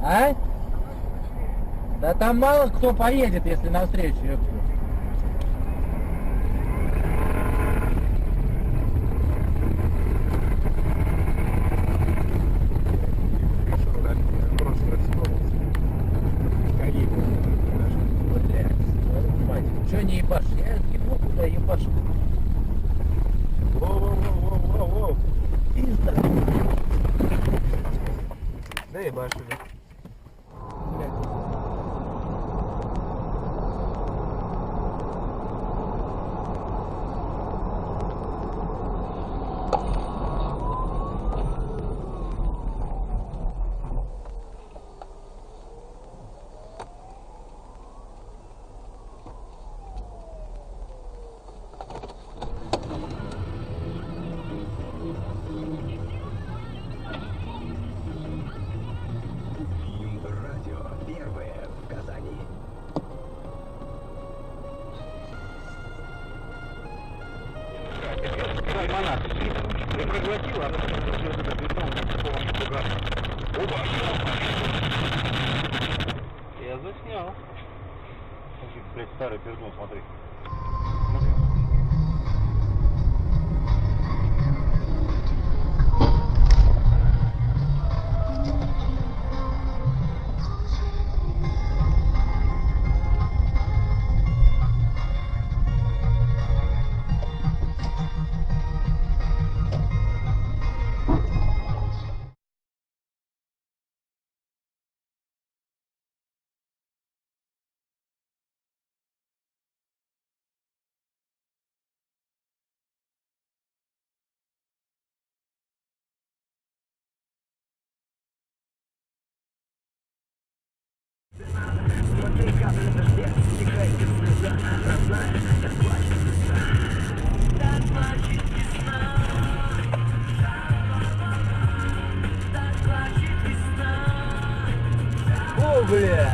А? Да там мало кто поедет, если навстречу. Че не ебашь? Я ебу, куда ебашь. Воу-воу-воу-воу-воу-воу. Пизда. Да ебашь уже. Я проглотил, она все это бетон, Опа! Я заснял. Блять, старый пердун, смотри. Смотри, капли на дожде, стекает из слеза, родная, так плачет весна. Так плачет весна. Так плачет весна. О, бля!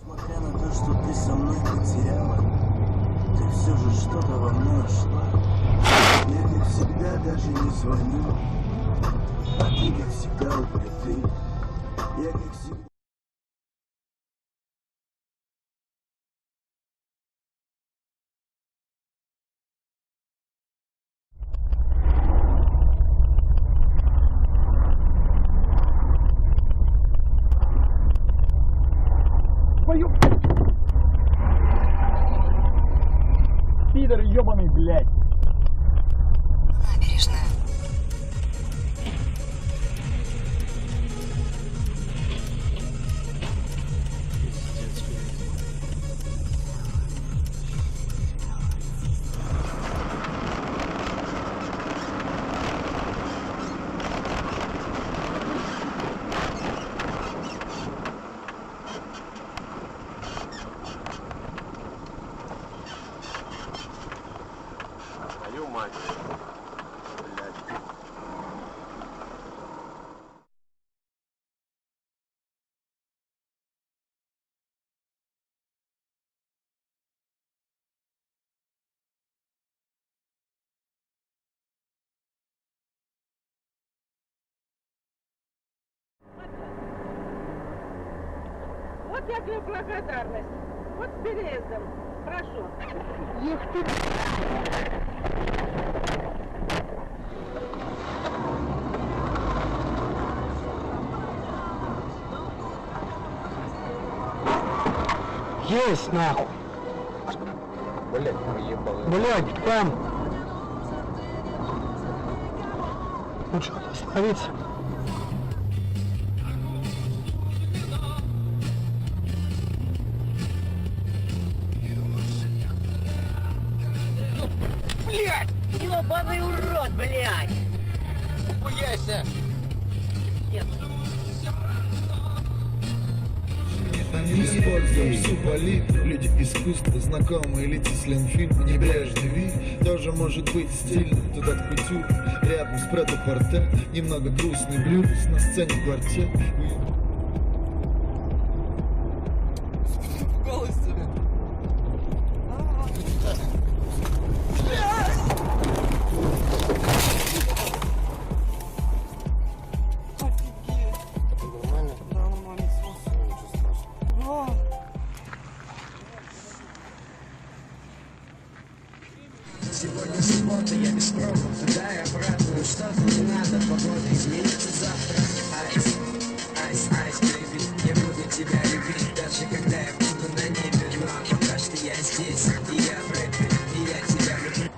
Несмотря на то, что ты со мной потеряла, ты все же что-то во мне нашла. Я, как всегда, даже не звоню, а ты, как всегда, у плиты. Я, как всегда... пидор ебаный, блядь. Набережная. Твою мать. Блядь. Вот я тебе благодарность. Вот с переездом. Прошу. Есть нахуй. Блядь, уебал. Блядь, там. Ну что, остановиться? Блядь! Ёбаный урод, блядь! Хуяйся! Используем всю палитру. Люди искусства, знакомые лица с Ленфильма. Небрежный вид, тоже может быть стильно. Тут от кутюр, рядом с прету-порте. Немного грустный блюз, на сцене квартет. Сегодня суббота, я без пробок, туда и обратно. Что-то не надо, погода изменится завтра. Айс, айс, айс, бэйби, я буду тебя любить, даже когда я буду на небе. Но пока что я здесь, и я в рэпе, и я тебя люблю.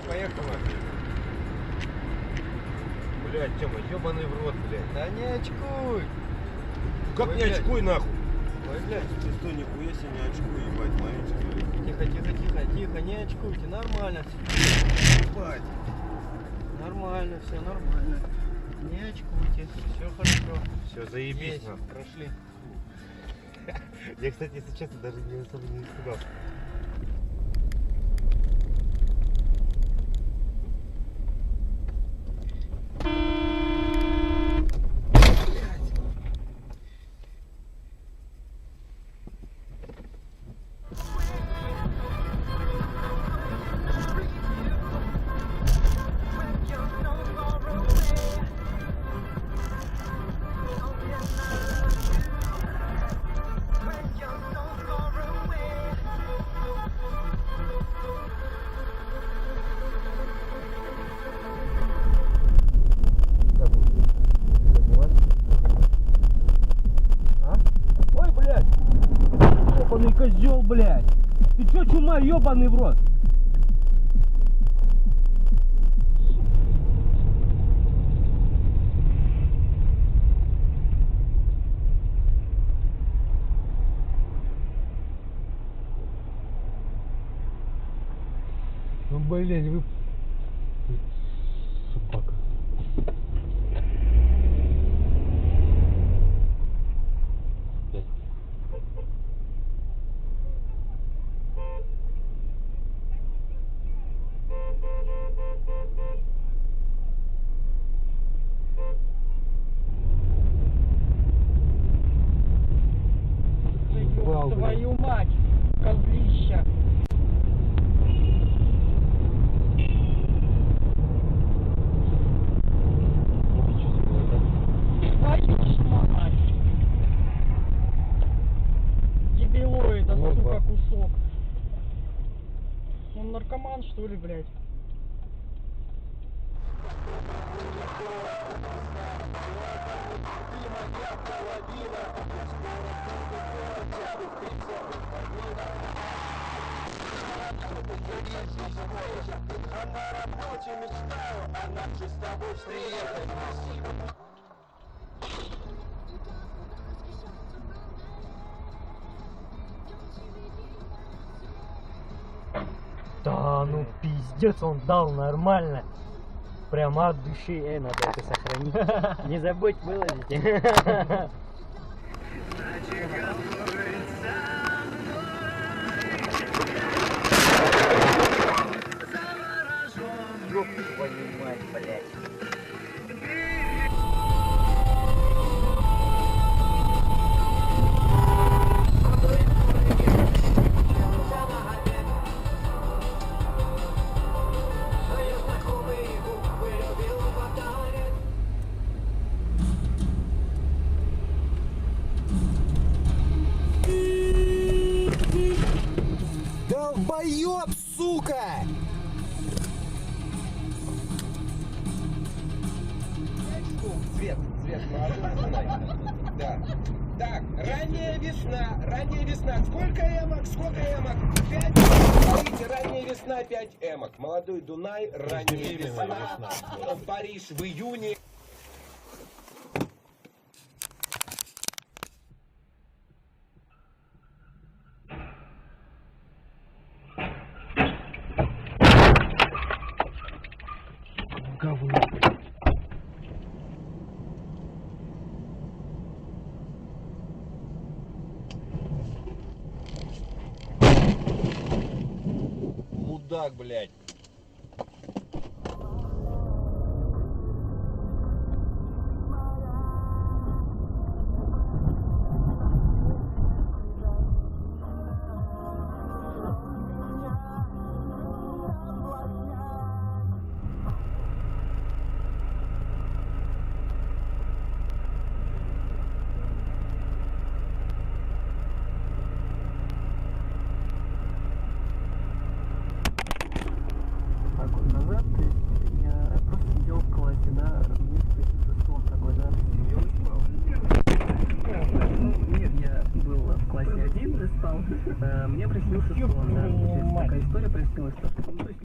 Поехала. Блядь, Тёма, ёбаный в рот, блядь. Да не очкуй. Как Ой, не блядь. очкуй нахуй? Ой, блядь, ты что, нихуя себе не очкуй, ебать, маленький. Тихо, тихо, тихо, тихо, не очкуйте, нормально все. Ебать. Нормально, все нормально. Не очкуйте, все хорошо. Все, заебись Есть, нахуй. прошли. Я, кстати, если честно, даже не особо не испугался. Ой, блядь! Ёбаный козел, блядь! Ты чё, чумарь, ёбаный в рот? Ну, блядь, вы... Собака. Твою мать, козлища. Твою ж мать. Дебилоида, сука, кусок. Он наркоман, что ли, блядь? Да ну пиздец, он дал нормально. Прямо от души. Надо это сохранить. Не забудь выложить. Ёб твою мать, блядь. Долбоёб, сука! Цвет, молодой. Да. Так, ранняя весна. Сколько эмок? 5? Смотрите, ранняя весна, 5 эмок. Молодой Дунай, ранняя весна. Париж в июне. Мудак, блядь. Год назад я просто сидел в классе, да, вместе с шестом такой, да. Нет, я был в классе 1 и спал. Мне приснился сон, да. То есть такая история приснилась, что ну, то есть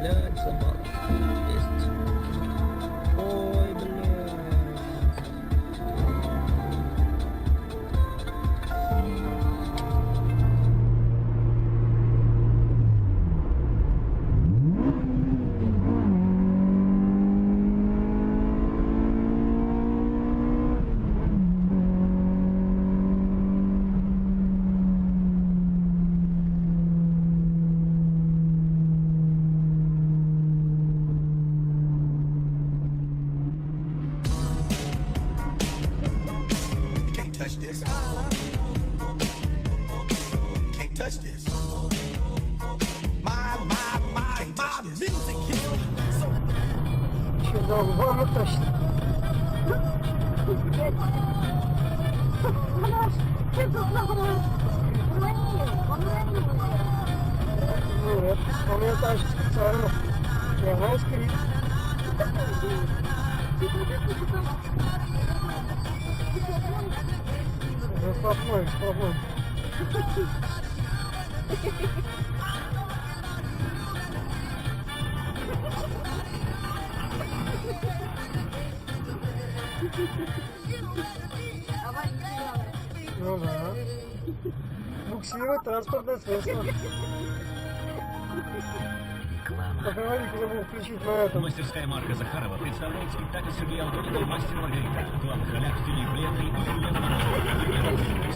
Блядь, собака. Есть. Ой, блядь. Touch this. Can't touch this. My music here. еще долго точно. Нет, у меня даже специально. Я знаю скрипт. Спокойно. Ну да. Буксирует транспортное средство. Поговорить забыл включить на этом. Мастерская Марка Захарова представляет спектакль Сергея Антонова и мастер Маргарита. Главных ролях Филипп Летный и Юлия Романова.